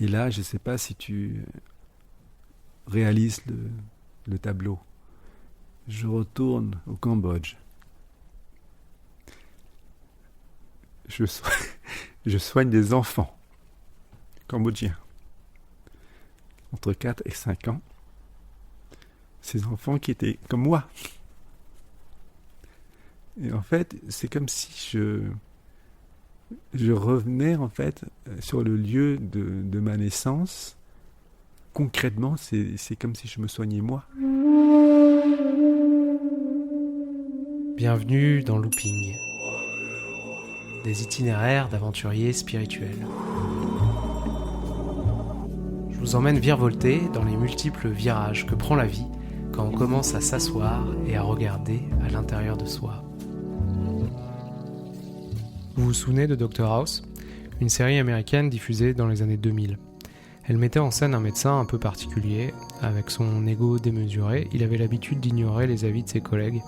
Et là, je ne sais pas si tu réalises le tableau. Je retourne au Cambodge. Je soigne des enfants cambodgiens entre 4 et 5 ans. Ces enfants qui étaient comme moi. Et en fait, c'est comme si je revenais en fait sur le lieu de ma naissance. Concrètement, c'est comme si je me soignais moi. Bienvenue dans Looping, des itinéraires d'aventuriers spirituels. Je vous emmène virevolter dans les multiples virages que prend la vie quand on commence à s'asseoir et à regarder à l'intérieur de soi. Vous vous souvenez de Dr House, une série américaine diffusée dans les années 2000. Elle mettait en scène un médecin un peu particulier. Avec son ego démesuré, il avait l'habitude d'ignorer les avis de ses collègues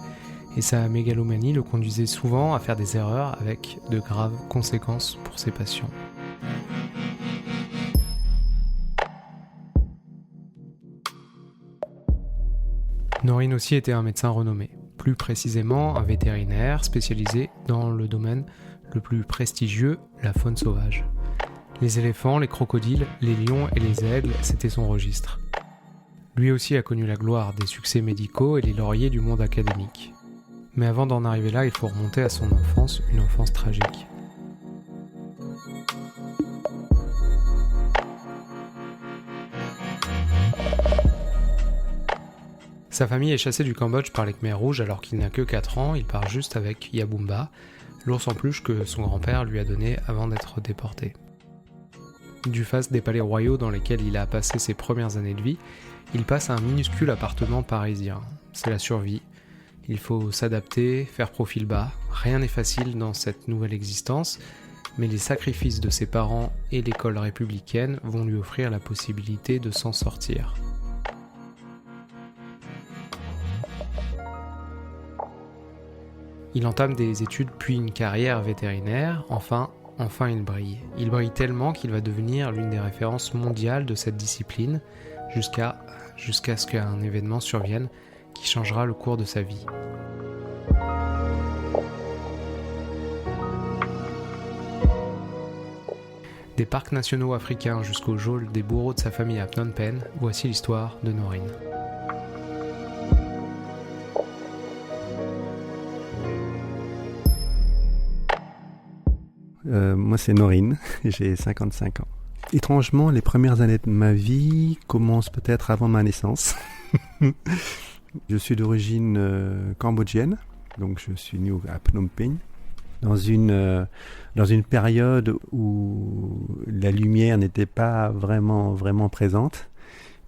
et sa mégalomanie le conduisait souvent à faire des erreurs avec de graves conséquences pour ses patients. Noreen aussi était un médecin renommé, plus précisément un vétérinaire spécialisé dans le domaine le plus prestigieux, la faune sauvage. Les éléphants, les crocodiles, les lions et les aigles, c'était son registre. Lui aussi a connu la gloire des succès médicaux et les lauriers du monde académique. Mais avant d'en arriver là, il faut remonter à son enfance, une enfance tragique. Sa famille est chassée du Cambodge par les Khmers rouges alors qu'il n'a que 4 ans, il part juste avec Yabumba, l'ours en peluche que son grand-père lui a donné avant d'être déporté. Du faste des palais royaux dans lesquels il a passé ses premières années de vie, il passe à un minuscule appartement parisien. C'est la survie. Il faut s'adapter, faire profil bas. Rien n'est facile dans cette nouvelle existence, mais les sacrifices de ses parents et l'école républicaine vont lui offrir la possibilité de s'en sortir. Il entame des études puis une carrière vétérinaire, enfin il brille. Il brille tellement qu'il va devenir l'une des références mondiales de cette discipline, jusqu'à ce qu'un événement survienne qui changera le cours de sa vie. Des parcs nationaux africains jusqu'au geôle des bourreaux de sa famille à Phnom Penh, voici l'histoire de Noreen. Moi, c'est Noreen, j'ai 55 ans. Étrangement, les premières années de ma vie commencent peut-être avant ma naissance. Je suis d'origine cambodgienne, donc je suis né à Phnom Penh, dans une période où la lumière n'était pas vraiment présente.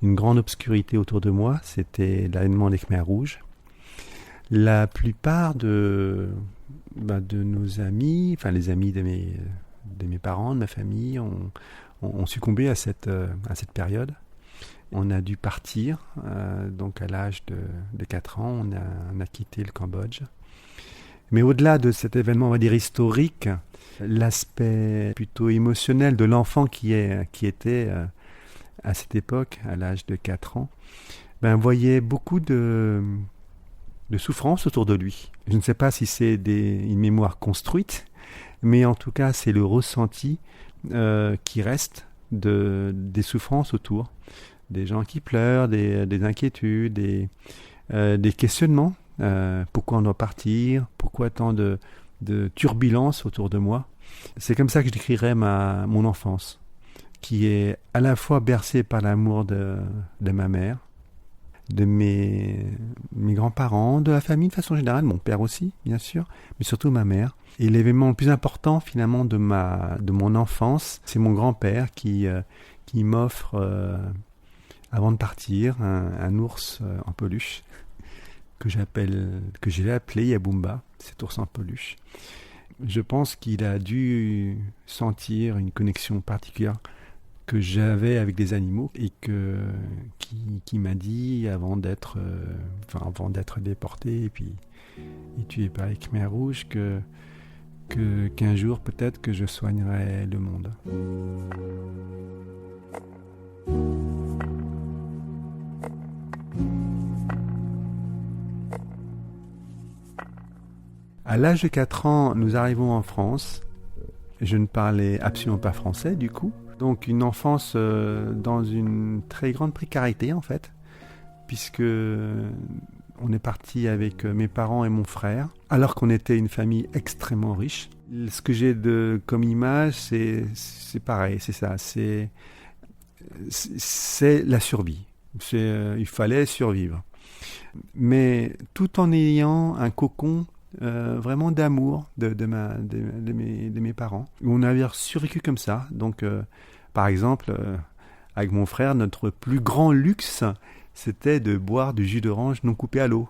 Une grande obscurité autour de moi, c'était l'avènement des Khmers rouges. La plupart de nos amis, enfin les amis de mes parents, de ma famille, ont succombé à cette période. On a dû partir, donc à l'âge de 4 ans, on a quitté le Cambodge. Mais au-delà de cet événement, on va dire historique, l'aspect plutôt émotionnel de l'enfant qui était à cette époque, à l'âge de 4 ans, voyait beaucoup de souffrance autour de lui. Je ne sais pas si c'est une mémoire construite, mais en tout cas, c'est le ressenti qui reste des souffrances autour. Des gens qui pleurent, des inquiétudes, des questionnements. Pourquoi on doit partir? Pourquoi tant de turbulences autour de moi? C'est comme ça que je décrirais mon enfance, qui est à la fois bercée par l'amour de ma mère, de mes grands-parents, de la famille de façon générale, mon père aussi, bien sûr, mais surtout ma mère. Et l'événement le plus important, finalement, de mon enfance, c'est mon grand-père qui m'offre, avant de partir, un ours en peluche que j'ai appelé Yabumba, cet ours en peluche. Je pense qu'il a dû sentir une connexion particulière que j'avais avec des animaux et qui m'a dit avant d'être déporté et puis tué par les Khmers rouges qu'un jour peut-être que je soignerai le monde. À l'âge de 4 ans, nous arrivons en France. Je ne parlais absolument pas français du coup. Donc une enfance dans une très grande précarité en fait, puisque on est parti avec mes parents et mon frère, alors qu'on était une famille extrêmement riche. Ce que j'ai comme image, c'est pareil, c'est ça, c'est la survie. Il fallait survivre. Mais tout en ayant un cocon vraiment d'amour de mes parents. On avait survécu comme ça. Donc, par exemple, avec mon frère, notre plus grand luxe, c'était de boire du jus d'orange non coupé à l'eau.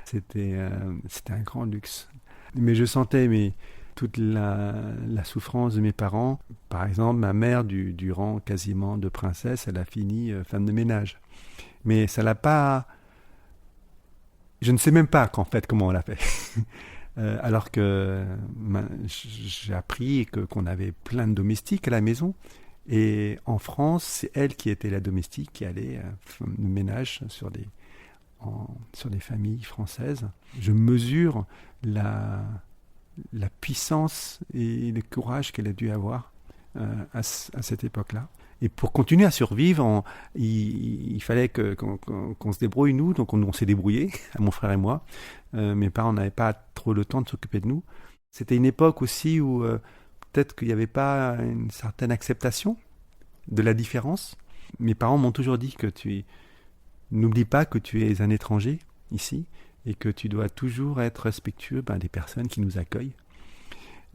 C'était un grand luxe. Mais je sentais toute la souffrance de mes parents. Par exemple, ma mère, du rang quasiment de princesse, elle a fini femme de ménage. Mais ça l'a pas... Je ne sais même pas qu'en fait comment on l'a fait. Alors que j'ai appris qu'on avait plein de domestiques à la maison. Et en France, c'est elle qui était la domestique qui allait le ménage sur des familles françaises. Je mesure la puissance et le courage qu'elle a dû avoir à cette époque-là. Et pour continuer à survivre, il fallait qu'on se débrouille, nous. Donc on s'est débrouillés, mon frère et moi. Mes parents n'avaient pas trop le temps de s'occuper de nous. C'était une époque aussi où peut-être qu'il n'y avait pas une certaine acceptation de la différence. Mes parents m'ont toujours dit que n'oublie pas que tu es un étranger ici et que tu dois toujours être respectueux des personnes qui nous accueillent.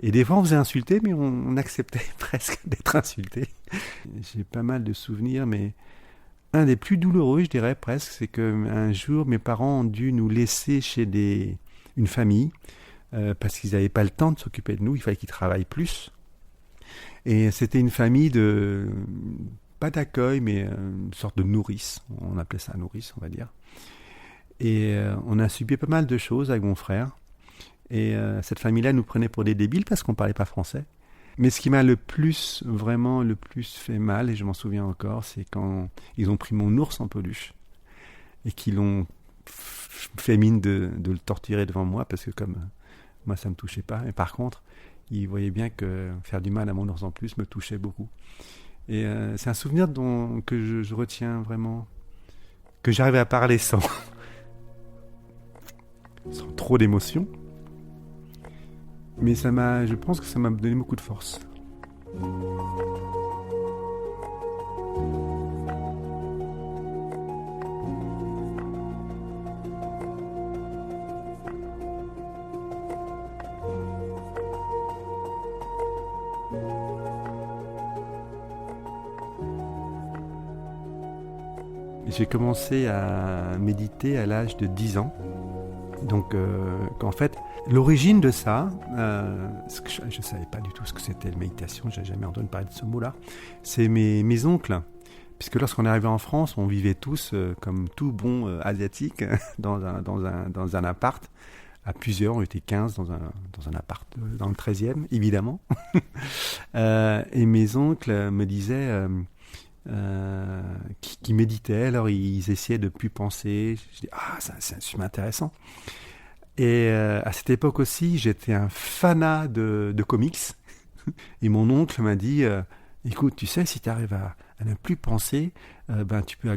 Et des fois, on faisait insulter, mais on acceptait presque d'être insulté. J'ai pas mal de souvenirs, mais un des plus douloureux, je dirais presque, c'est qu'un jour, mes parents ont dû nous laisser chez une famille parce qu'ils n'avaient pas le temps de s'occuper de nous, il fallait qu'ils travaillent plus. Et c'était une famille pas d'accueil, mais une sorte de nourrice. On appelait ça nourrice, on va dire. Et on a subi pas mal de choses avec mon frère. Et cette famille-là nous prenait pour des débiles parce qu'on ne parlait pas français. Mais ce qui m'a vraiment le plus fait mal, et je m'en souviens encore, c'est quand ils ont pris mon ours en peluche et qu'ils ont fait mine de le torturer devant moi parce que comme moi ça ne me touchait pas. Mais par contre, ils voyaient bien que faire du mal à mon ours en plus me touchait beaucoup. Et c'est un souvenir que je retiens vraiment, que j'arrive à parler sans trop d'émotion. Mais je pense que ça m'a donné beaucoup de force. J'ai commencé à méditer à l'âge de 10 ans. Donc, en fait, l'origine de ça, je ne savais pas du tout ce que c'était la méditation, je n'avais jamais entendu parler de ce mot-là, c'est mes oncles. Puisque lorsqu'on est arrivé en France, on vivait tous, comme tout bon asiatique, dans un appart, à plusieurs, on était 15 dans un appart, dans le 13e, évidemment. Et mes oncles me disaient... qui méditaient, alors ils essayaient de ne plus penser. Je dis c'est super intéressant. Et à cette époque aussi, j'étais un fanat de comics. Et mon oncle m'a dit écoute, tu sais, si tu arrives à ne plus penser, tu peux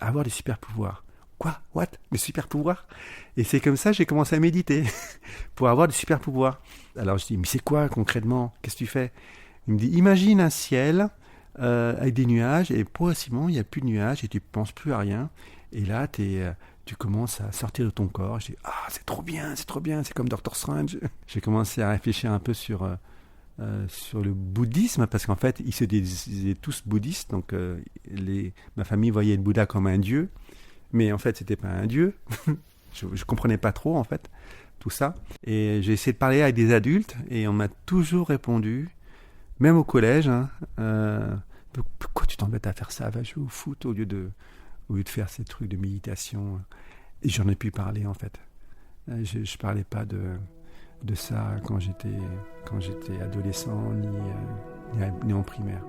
avoir des super pouvoirs. Quoi? What? Des super pouvoirs? Et c'est comme ça que j'ai commencé à méditer pour avoir des super pouvoirs. Alors je dis mais c'est quoi concrètement? Qu'est-ce que tu fais? Il me dit imagine un ciel avec des nuages et progressivement il n'y a plus de nuages et tu ne penses plus à rien et là tu commences à sortir de ton corps. Je dis c'est trop bien, c'est comme Doctor Strange. J'ai commencé à réfléchir un peu sur le bouddhisme parce qu'en fait ils se disaient tous bouddhistes, donc ma famille voyait le Bouddha comme un dieu, mais en fait c'était pas un dieu. je comprenais pas trop en fait tout ça et j'ai essayé de parler avec des adultes et on m'a toujours répondu, même au collège, pourquoi tu t'embêtes à faire ça? Va jouer au foot au lieu de faire ces trucs de méditation. Et j'en ai pu parler en fait. Je parlais pas de ça quand j'étais adolescent ni en primaire.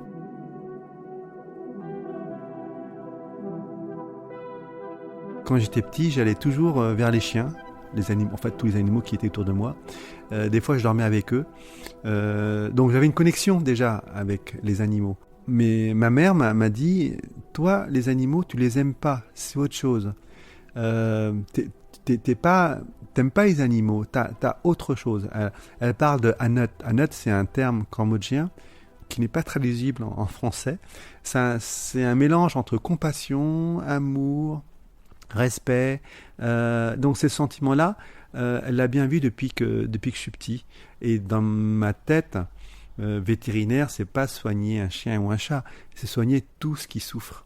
Quand j'étais petit, j'allais toujours vers les chiens les animaux, en fait tous les animaux qui étaient autour de moi. Des fois je dormais avec eux. Donc j'avais une connexion déjà avec les animaux. Mais ma mère m'a dit, toi les animaux tu les aimes pas, c'est autre chose. T'aimes pas les animaux, t'as autre chose. Elle parle de anut. Anut, c'est un terme cambodgien qui n'est pas traduisible en français. C'est un mélange entre compassion, amour, respect. Donc ces sentiments-là, elle l'a bien vu depuis que je suis petit. Et dans ma tête, vétérinaire, c'est pas soigner un chien ou un chat, c'est soigner tout ce qui souffre.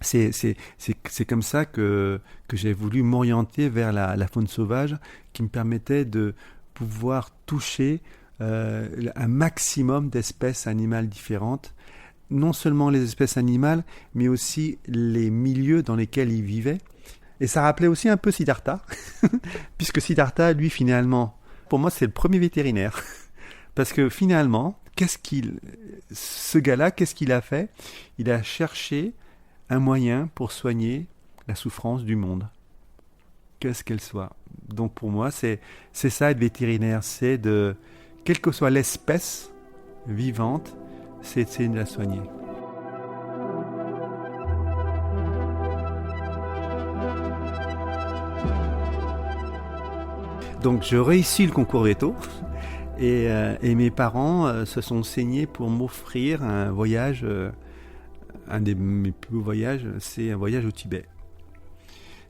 C'est comme ça que j'ai voulu m'orienter vers la faune sauvage qui me permettait de pouvoir toucher un maximum d'espèces animales différentes. Non seulement les espèces animales, mais aussi les milieux dans lesquels ils vivaient. Et ça rappelait aussi un peu Siddhartha, puisque Siddhartha, lui, finalement, pour moi, c'est le premier vétérinaire. Parce que finalement, ce gars-là, qu'est-ce qu'il a fait? Il a cherché un moyen pour soigner la souffrance du monde, qu'est-ce qu'elle soit. Donc pour moi, c'est ça être vétérinaire, c'est de, quelle que soit l'espèce vivante, c'est de la soigner. Donc je réussis le concours veto et mes parents se sont saignés pour m'offrir un voyage. Un de mes plus beaux voyages, c'est un voyage au Tibet.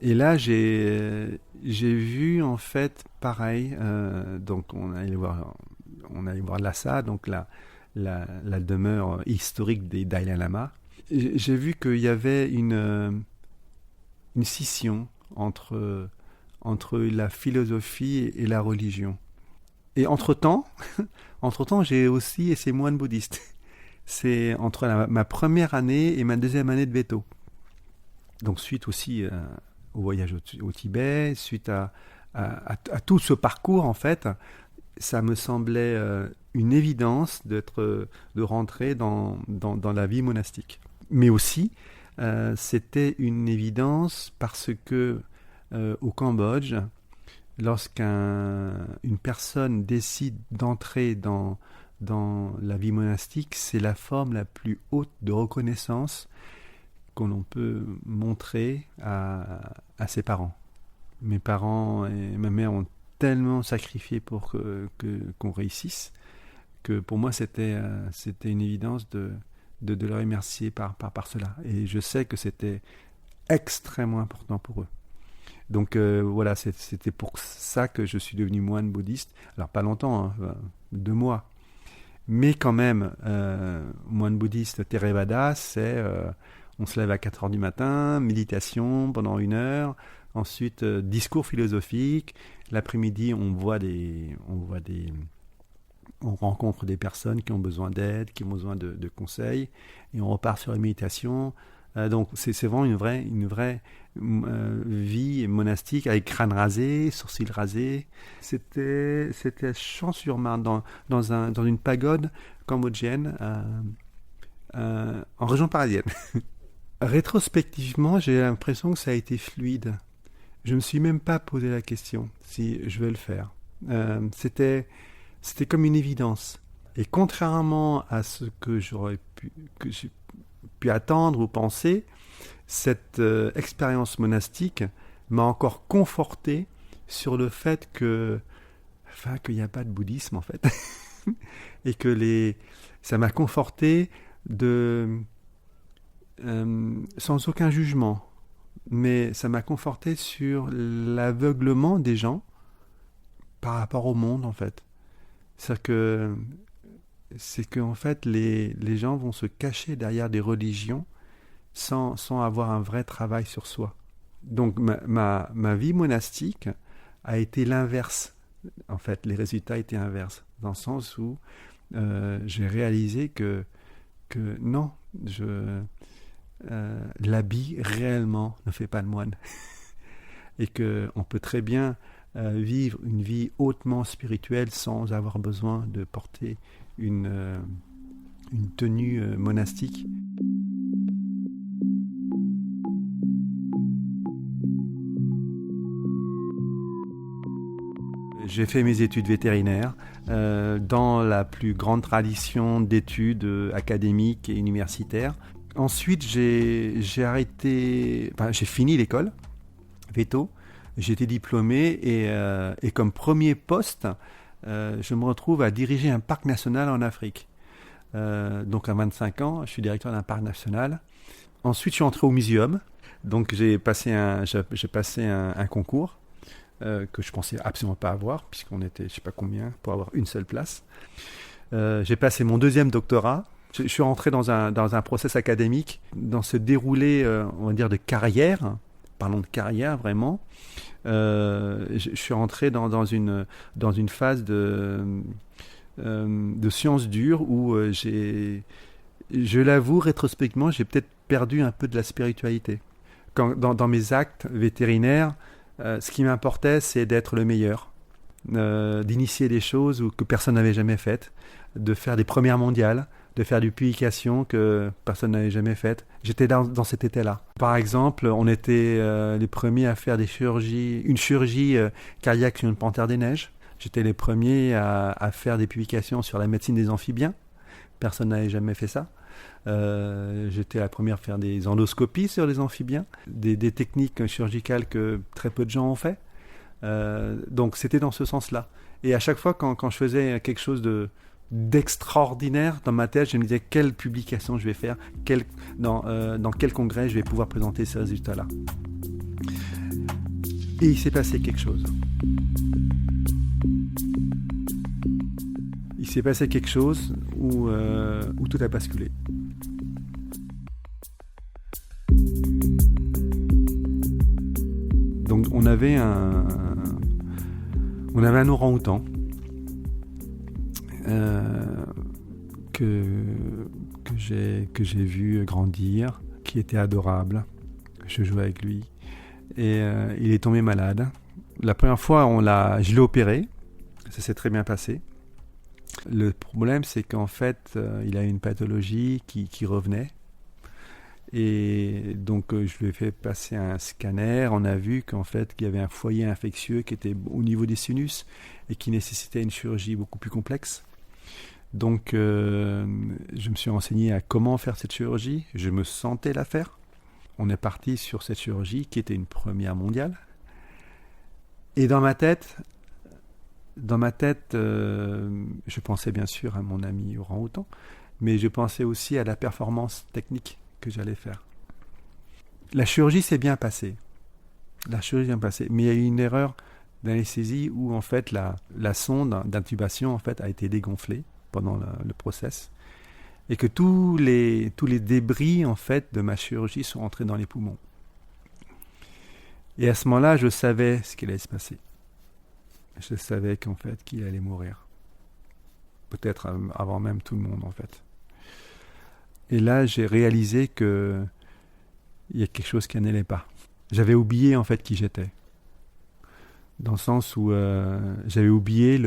Et là, j'ai vu en fait pareil. Donc, on allait voir Lhasa, donc la demeure historique des Dalai Lama. J'ai vu qu'il y avait une scission entre la philosophie et la religion. Et entre-temps, j'ai aussi été moine bouddhiste. C'est entre ma première année et ma deuxième année de veto. Donc suite aussi au voyage au Tibet, suite à tout ce parcours en fait, ça me semblait une évidence de rentrer dans la vie monastique. Mais aussi, c'était une évidence parce que au Cambodge, lorsqu'une personne décide d'entrer dans la vie monastique, c'est la forme la plus haute de reconnaissance qu'on peut montrer à ses parents. Mes parents et ma mère ont tellement sacrifié pour qu'on réussisse que pour moi c'était une évidence de les remercier par cela. Et je sais que c'était extrêmement important pour eux. Donc voilà, c'était pour ça que je suis devenu moine bouddhiste. Alors pas longtemps, 2 mois. Mais quand même, moine bouddhiste Theravada, c'est on se lève à 4h du matin, méditation pendant 1 heure, ensuite discours philosophique, l'après-midi on rencontre des personnes qui ont besoin d'aide, qui ont besoin de conseils, et on repart sur la méditation. Donc c'est vraiment une vraie vie monastique avec crâne rasé, sourcils rasés. C'était à Champs-sur-Marne, dans une pagode cambodgienne en région parisienne. Rétrospectivement, j'ai l'impression que ça a été fluide. Je me suis même pas posé la question si je vais le faire. C'était comme une évidence. Et contrairement à ce que j'ai pu attendre ou penser, cette expérience monastique m'a encore conforté sur le fait qu'il n'y a pas de bouddhisme en fait. Et que ça m'a conforté sans aucun jugement, mais ça m'a conforté sur l'aveuglement des gens par rapport au monde en fait. C'est que en fait les gens vont se cacher derrière des religions sans avoir un vrai travail sur soi. Donc ma vie monastique a été l'inverse. En fait, les résultats étaient inverses, dans le sens où j'ai réalisé que non, l'habit réellement ne fait pas le moine. Et qu'on peut très bien vivre une vie hautement spirituelle sans avoir besoin de porter une tenue monastique. J'ai fait mes études vétérinaires dans la plus grande tradition d'études académiques et universitaires. Ensuite, j'ai fini l'école, veto. J'ai été diplômé et comme premier poste, je me retrouve à diriger un parc national en Afrique. Donc à 25 ans, je suis directeur d'un parc national. Ensuite, je suis entré au muséum. Donc j'ai passé un concours que je pensais absolument pas avoir, puisqu'on était je sais pas combien pour avoir une seule place. J'ai passé mon deuxième doctorat. Je suis rentré dans un process académique, dans ce déroulé, on va dire, de carrière. Parlons de carrière vraiment. Je suis rentré dans une phase de sciences dures où je l'avoue rétrospectivement, j'ai peut-être perdu un peu de la spiritualité. Dans mes actes vétérinaires, ce qui m'importait, c'est d'être le meilleur, d'initier des choses que personne n'avait jamais faites, de faire des premières mondiales, de faire des publications que personne n'avait jamais faites. J'étais dans cet état-là. Par exemple, on était les premiers à faire une chirurgie cardiaque sur une panthère des neiges. J'étais les premiers à faire des publications sur la médecine des amphibiens. Personne n'avait jamais fait ça. J'étais la première à faire des endoscopies sur les amphibiens, des techniques chirurgicales que très peu de gens ont fait. Donc c'était dans ce sens-là. Et à chaque fois quand je faisais quelque chose d'extraordinaire dans ma tête, je me disais quelle publication je vais faire, dans quel congrès je vais pouvoir présenter ces résultats-là. Et il s'est passé quelque chose. Il s'est passé quelque chose où tout a basculé. Donc on avait un orang-outan que j'ai vu grandir, qui était adorable. Je jouais avec lui et il est tombé malade. La première fois, je l'ai opéré, ça s'est très bien passé. Le problème, c'est qu'en fait, il a une pathologie qui revenait. Et donc, je lui ai fait passer un scanner. On a vu qu'en fait, qu'il y avait un foyer infectieux qui était au niveau des sinus et qui nécessitait une chirurgie beaucoup plus complexe. Donc, je me suis renseigné à comment faire cette chirurgie. Je me sentais la faire. On est parti sur cette chirurgie qui était une première mondiale. Et dans ma tête, je pensais bien sûr à mon ami orang-outan, mais je pensais aussi à la performance technique que j'allais faire. La chirurgie s'est bien passée. Mais il y a eu une erreur d'anesthésie où en fait la sonde d'intubation en fait a été dégonflée pendant le process et que tous les débris en fait de ma chirurgie sont entrés dans les poumons. Et à ce moment-là, je savais ce qui allait se passer. Je savais qu'en fait qu'il allait mourir. Peut-être avant même tout le monde en fait. Et là, j'ai réalisé que il y a quelque chose qui n'allait pas. J'avais oublié en fait qui j'étais. Dans le sens où j'avais oublié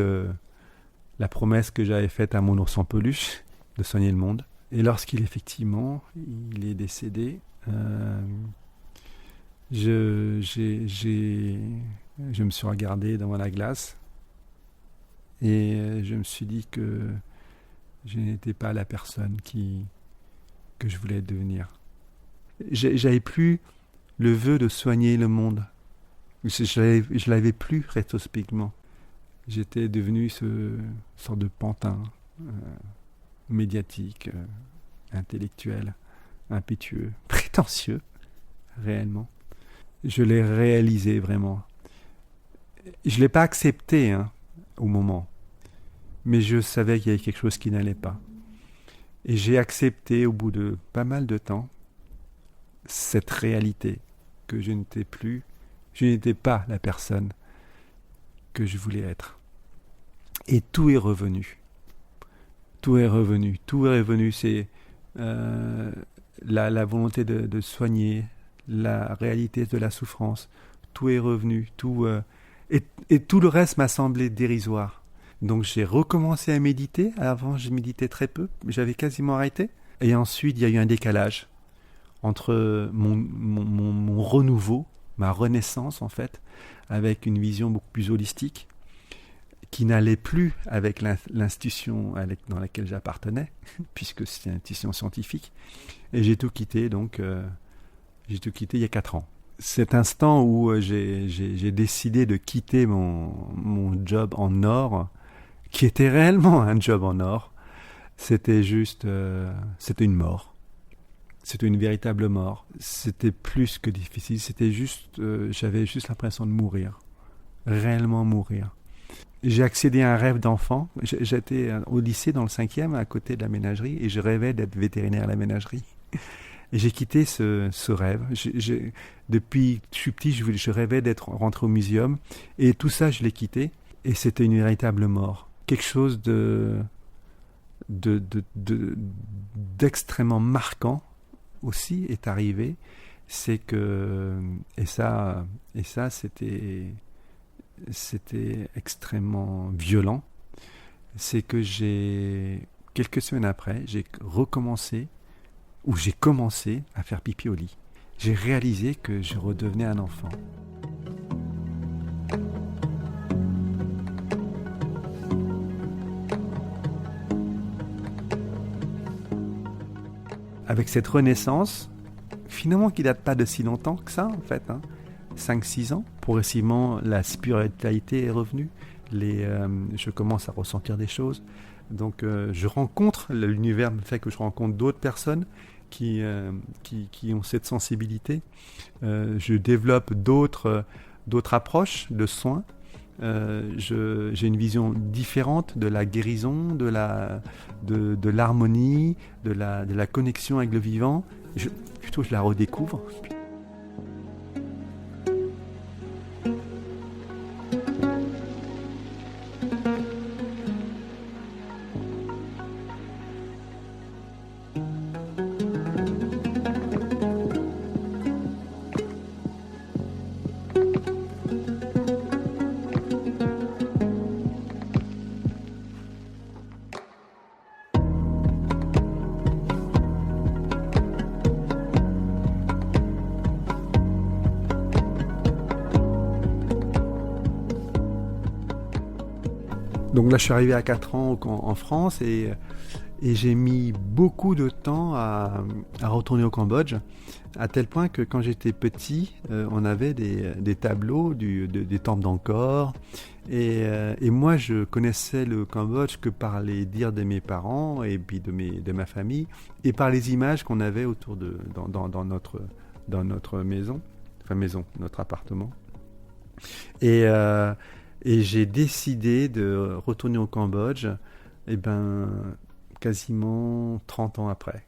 la promesse que j'avais faite à mon ours en peluche de soigner le monde. Et lorsqu'il effectivement il est décédé, je me suis regardé devant la glace et je me suis dit que je n'étais pas la personne que je voulais devenir. J'avais plus le vœu de soigner le monde. Je l'avais plus rétrospectivement. J'étais devenu ce sorte de pantin médiatique, intellectuel, impétueux, prétentieux, réellement. Je l'ai réalisé vraiment. Je ne l'ai pas accepté au moment, mais je savais qu'il y avait quelque chose qui n'allait pas. Et j'ai accepté au bout de pas mal de temps cette réalité que je n'étais pas la personne que je voulais être. Et tout est revenu. C'est la volonté de soigner, la réalité de la souffrance. Tout est revenu. Et tout le reste m'a semblé dérisoire. Donc j'ai recommencé à méditer. Avant, je méditais très peu. J'avais quasiment arrêté. Et ensuite, il y a eu un décalage entre mon renouveau, ma renaissance en fait, avec une vision beaucoup plus holistique, qui n'allait plus avec l'institution dans laquelle j'appartenais, puisque c'était une institution scientifique. Et j'ai tout quitté, j'ai tout quitté il y a 4 ans. Cet instant où j'ai décidé de quitter mon job en or, qui était réellement un job en or, c'était juste, c'était une mort. C'était une véritable mort. C'était plus que difficile, c'était juste, j'avais juste l'impression de mourir. Réellement mourir. J'ai accédé à un rêve d'enfant. J'étais au lycée dans le 5e, à côté de la ménagerie, et je rêvais d'être vétérinaire à la ménagerie. Et j'ai quitté ce rêve. Depuis que je suis petit, je rêvais d'être rentré au muséum. Et tout ça, je l'ai quitté. Et c'était une véritable mort. Quelque chose d'extrêmement marquant aussi est arrivé. C'est que... Et ça c'était extrêmement violent. C'est que quelques semaines après, j'ai commencé à faire pipi au lit. J'ai réalisé que je redevenais un enfant. Avec cette renaissance, finalement qui date pas de si longtemps que ça, en fait, 5-6 ans, progressivement la spiritualité est revenue, je commence à ressentir des choses, donc je rencontre, l'univers me fait que je rencontre d'autres personnes qui ont cette sensibilité, je développe d'autres approches de soins, j'ai une vision différente de la guérison, de l'harmonie, de la connexion avec le vivant, je la redécouvre. Donc là, je suis arrivé à 4 ans en France et j'ai mis beaucoup de temps à retourner au Cambodge, à tel point que quand j'étais petit, on avait des tableaux des temples d'Angkor. Et moi, je connaissais le Cambodge que par les dires de mes parents et puis de ma famille, et par les images qu'on avait autour dans notre maison, notre appartement. Et j'ai décidé de retourner au Cambodge, quasiment 30 ans après.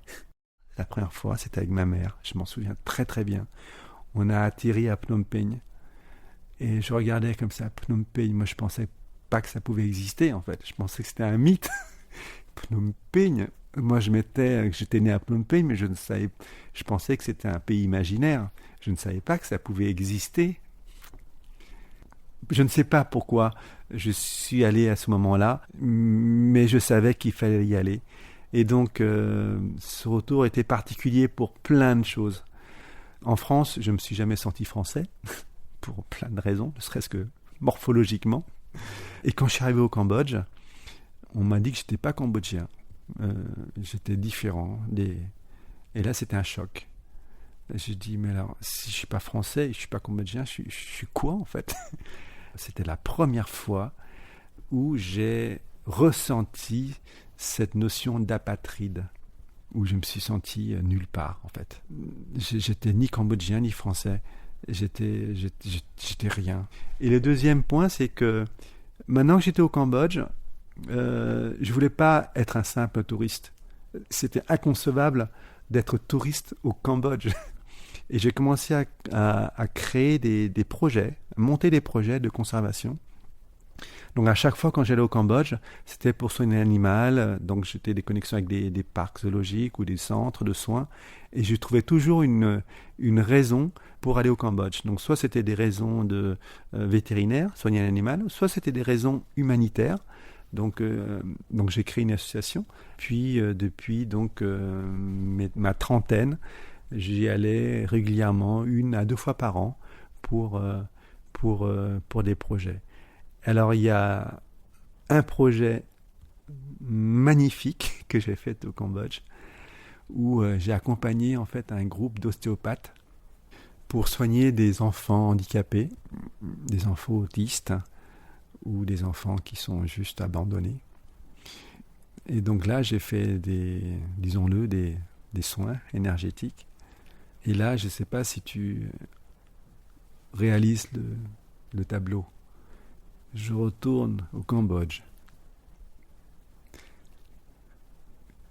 La première fois, c'était avec ma mère, je m'en souviens très très bien. On a atterri à Phnom Penh, et je regardais comme ça Phnom Penh, moi je pensais pas que ça pouvait exister en fait, je pensais que c'était un mythe. Phnom Penh, moi j'étais né à Phnom Penh, mais je pensais que c'était un pays imaginaire, je ne savais pas que ça pouvait exister. Je ne sais pas pourquoi je suis allé à ce moment-là, mais je savais qu'il fallait y aller. Et donc, ce retour était particulier pour plein de choses. En France, je ne me suis jamais senti français, pour plein de raisons, ne serait-ce que morphologiquement. Et quand je suis arrivé au Cambodge, on m'a dit que je n'étais pas cambodgien. J'étais différent. Et là, c'était un choc. J'ai dit, mais alors, si je ne suis pas français, je ne suis pas cambodgien, je suis quoi en fait ? C'était la première fois où j'ai ressenti cette notion d'apatride, où je me suis senti nulle part en fait. J'étais ni cambodgien ni français, j'étais rien. Et le deuxième point, c'est que maintenant que j'étais au Cambodge, je voulais pas être un simple touriste. C'était inconcevable d'être touriste au Cambodge. Et j'ai commencé à créer des projets, monter des projets de conservation. Donc à chaque fois quand j'allais au Cambodge, c'était pour soigner un animal, donc j'étais des connexions avec des parcs zoologiques ou des centres de soins, et je trouvais toujours une raison pour aller au Cambodge. Donc soit c'était des raisons vétérinaires, soigner un animal, soit c'était des raisons humanitaires. Donc j'ai créé une association. Puis depuis ma trentaine, j'y allais régulièrement, 1 à 2 fois par an, pour des projets. Alors il y a un projet magnifique que j'ai fait au Cambodge, où j'ai accompagné en fait un groupe d'ostéopathes pour soigner des enfants handicapés, des enfants autistes ou des enfants qui sont juste abandonnés. Et donc là, j'ai fait disons-le, des soins énergétiques. Et là, je ne sais pas si tu réalises le tableau. Je retourne au Cambodge.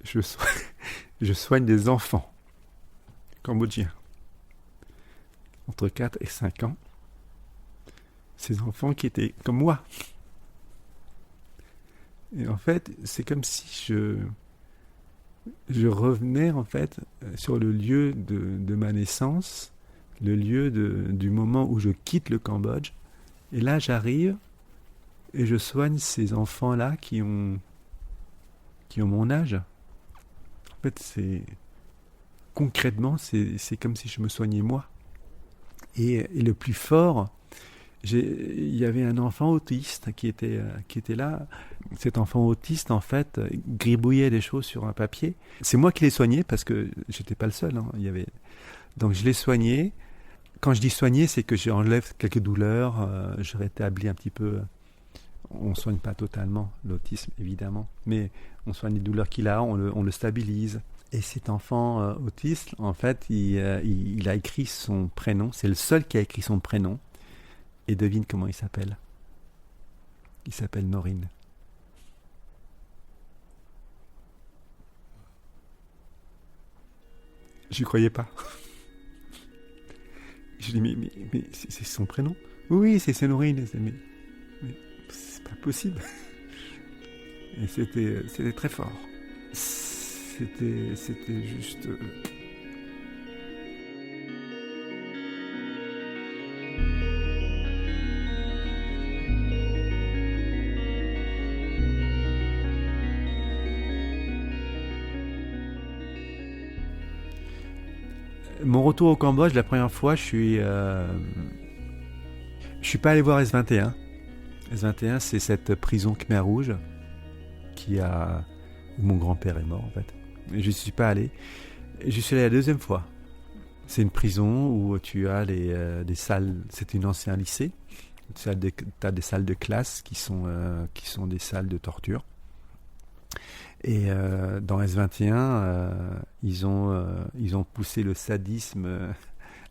Je soigne des enfants cambodgiens entre 4 et 5 ans. Ces enfants qui étaient comme moi. Et en fait, c'est comme si je revenais en fait sur le lieu de ma naissance, le lieu du moment où je quitte le Cambodge. Et là, j'arrive et je soigne ces enfants-là qui ont mon âge. En fait, concrètement, c'est comme si je me soignais moi. Et le plus fort, il y avait un enfant autiste qui était là. Cet enfant autiste, en fait, gribouillait des choses sur un papier. C'est moi qui l'ai soigné parce que j'étais pas le seul. Hein. Donc je l'ai soigné. Quand je dis soigner, c'est que j'enlève quelques douleurs, je rétablis un petit peu. On ne soigne pas totalement l'autisme, évidemment, mais on soigne les douleurs qu'il a, on le stabilise. Et cet enfant autiste, en fait, il a écrit son prénom. C'est le seul qui a écrit son prénom. Et devine comment il s'appelle. Il s'appelle Norine. Je croyais pas. Je dis mais c'est son prénom. Oui, c'est Norine. Mais c'est pas possible. Et c'était très fort. C'était juste. Mon retour au Cambodge, la première fois, je suis pas allé voir S21. S21, c'est cette prison Khmer Rouge où mon grand-père est mort en fait. Et je suis pas allé. Je suis allé la deuxième fois. C'est une prison où tu as des salles. C'est un ancien lycée. Tu as des salles de classe qui sont des salles de torture. Et dans S21, ils ont poussé le sadisme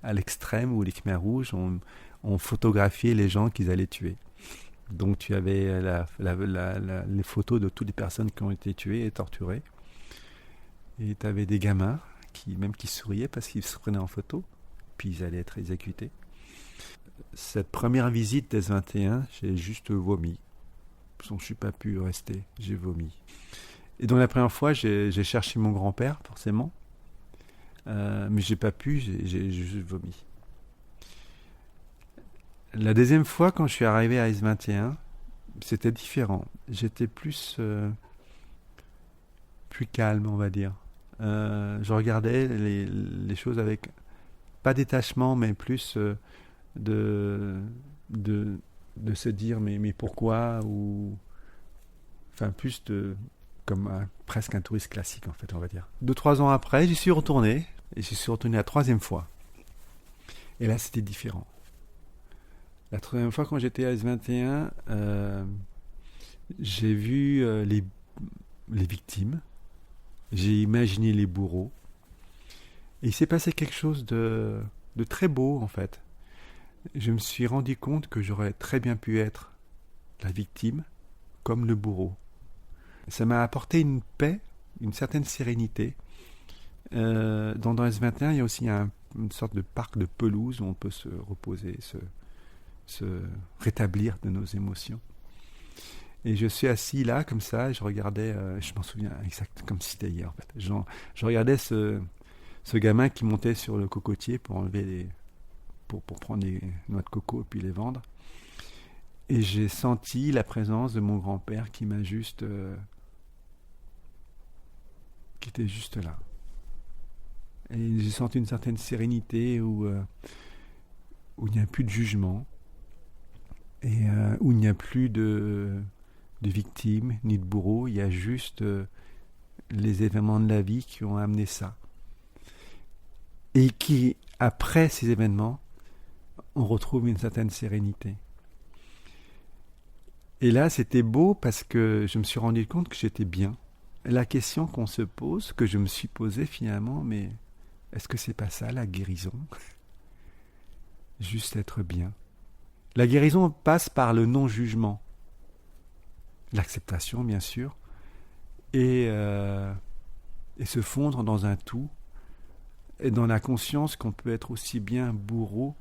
à l'extrême où les Khmer Rouges ont photographié les gens qu'ils allaient tuer. Donc tu avais les photos de toutes les personnes qui ont été tuées et torturées. Et tu avais des gamins qui souriaient parce qu'ils se prenaient en photo, puis ils allaient être exécutés. Cette première visite des 21, j'ai juste vomi. Je ne suis pas pu rester, j'ai vomi. Et donc la première fois, j'ai cherché mon grand-père, forcément. Mais j'ai pas pu, j'ai juste vomi. La deuxième fois, quand je suis arrivé à S21, c'était différent. J'étais plus calme, on va dire. Je regardais les choses avec, pas détachement, mais plus de se dire mais pourquoi, ou enfin plus comme presque un touriste classique en fait, on va dire. 2-3 ans après, j'y suis retourné, et j'y suis retourné la troisième fois. Et là, c'était différent. La troisième fois, quand j'étais à S21, j'ai vu les victimes, j'ai imaginé les bourreaux, et il s'est passé quelque chose de très beau en fait. Je me suis rendu compte que j'aurais très bien pu être la victime comme le bourreau. Ça m'a apporté une paix, une certaine sérénité. Dans S21, il y a aussi une sorte de parc de pelouse où on peut se reposer, se rétablir de nos émotions. Et je suis assis là, comme ça, et je regardais, je m'en souviens exact comme si c'était hier en fait. Je regardais ce gamin qui montait sur le cocotier pour enlever pour prendre les noix de coco et puis les vendre. Et j'ai senti la présence de mon grand-père qui m'a juste... qui était juste là. Et j'ai senti une certaine sérénité où il n'y a plus de jugement et où il n'y a plus de victime, ni de bourreau. Il y a juste les événements de la vie qui ont amené ça. Et qui, après ces événements, on retrouve une certaine sérénité. Et là, c'était beau parce que je me suis rendu compte que j'étais bien. La question qu'on se pose, que je me suis posée finalement, mais est-ce que c'est pas ça la guérison ? Juste être bien. La guérison passe par le non-jugement, l'acceptation bien sûr, et se fondre dans un tout, et dans la conscience qu'on peut être aussi bien bourreau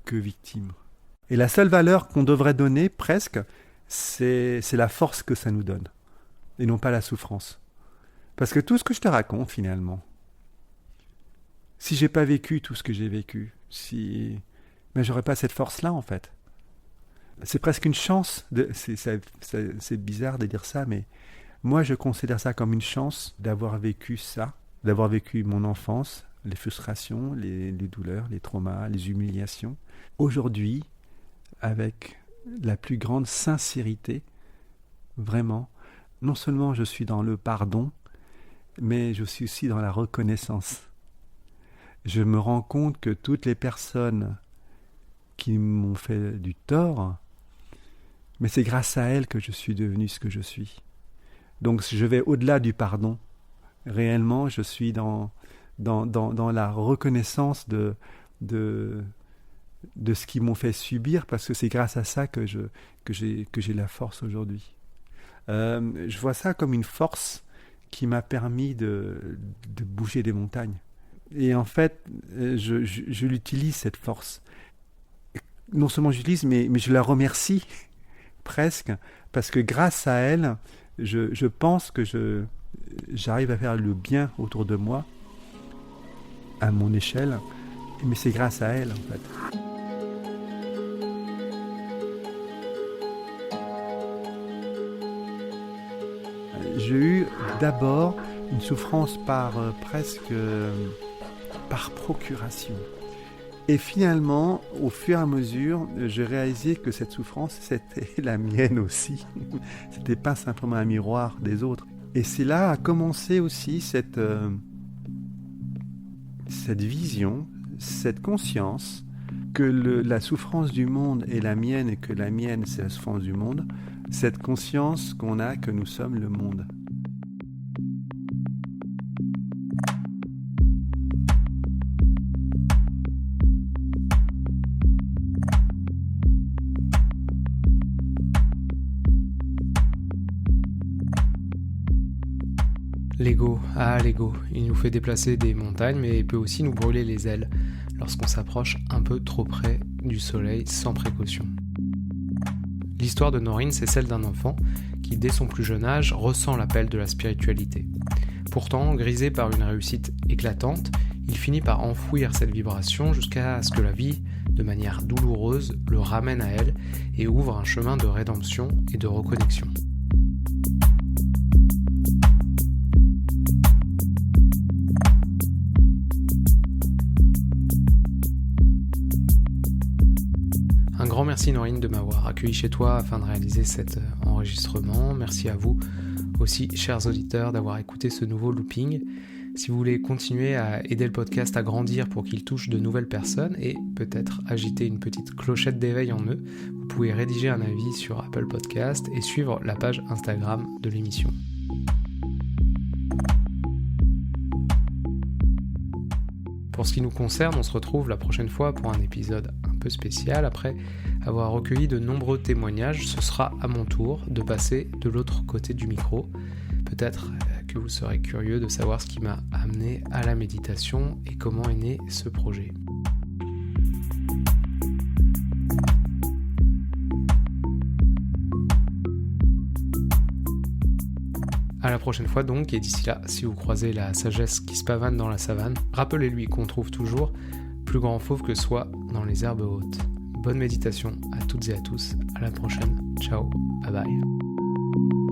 que victime. Et la seule valeur qu'on devrait donner, presque, c'est la force que ça nous donne, et non pas la souffrance. Parce que tout ce que je te raconte, finalement, si j'ai pas vécu tout ce que j'ai vécu, mais j'aurais pas cette force-là, en fait. C'est presque une chance, c'est bizarre de dire ça, mais moi, je considère ça comme une chance d'avoir vécu ça, d'avoir vécu mon enfance, les frustrations, les douleurs, les traumas, les humiliations. Aujourd'hui, avec la plus grande sincérité, vraiment, non seulement je suis dans le pardon, mais je suis aussi dans la reconnaissance. Je me rends compte que toutes les personnes qui m'ont fait du tort, mais c'est grâce à elles que je suis devenu ce que je suis. Donc je vais au-delà du pardon. Réellement, je suis dans la reconnaissance de ce qu'ils m'ont fait subir, parce que c'est grâce à ça que j'ai la force aujourd'hui. Je vois ça comme une force qui m'a permis de bouger des montagnes. Et en fait, je l'utilise, cette force. Non seulement j'utilise, mais je la remercie presque, parce que grâce à elle, je pense que j'arrive à faire le bien autour de moi, à mon échelle, mais c'est grâce à elle, en fait. J'ai eu d'abord une souffrance presque par procuration. Et finalement, au fur et à mesure, j'ai réalisé que cette souffrance, c'était la mienne aussi. C'était pas simplement un miroir des autres. Et c'est là a commencé aussi cette vision, cette conscience que la souffrance du monde est la mienne et que la mienne, c'est la souffrance du monde. Cette conscience qu'on a que nous sommes le monde. L'ego, l'ego, il nous fait déplacer des montagnes, mais il peut aussi nous brûler les ailes lorsqu'on s'approche un peu trop près du soleil sans précaution. L'histoire de Noreen, c'est celle d'un enfant qui, dès son plus jeune âge, ressent l'appel de la spiritualité. Pourtant, grisé par une réussite éclatante, il finit par enfouir cette vibration jusqu'à ce que la vie, de manière douloureuse, le ramène à elle et ouvre un chemin de rédemption et de reconnexion. Un grand merci Noreen de m'avoir accueilli chez toi afin de réaliser cet enregistrement. Merci à vous aussi, chers auditeurs, d'avoir écouté ce nouveau looping. Si vous voulez continuer à aider le podcast à grandir pour qu'il touche de nouvelles personnes et peut-être agiter une petite clochette d'éveil en eux, vous pouvez rédiger un avis sur Apple Podcast et suivre la page Instagram de l'émission. Pour ce qui nous concerne, on se retrouve la prochaine fois pour un épisode un peu spécial. Après avoir recueilli de nombreux témoignages, ce sera à mon tour de passer de l'autre côté du micro. Peut-être que vous serez curieux de savoir ce qui m'a amené à la méditation et comment est né ce projet. À la prochaine fois donc, et d'ici là, si vous croisez la sagesse qui se pavane dans la savane, rappelez-lui qu'on trouve toujours plus grand fauve que soi dans les herbes hautes. Bonne méditation à toutes et à tous, à la prochaine, ciao, bye bye.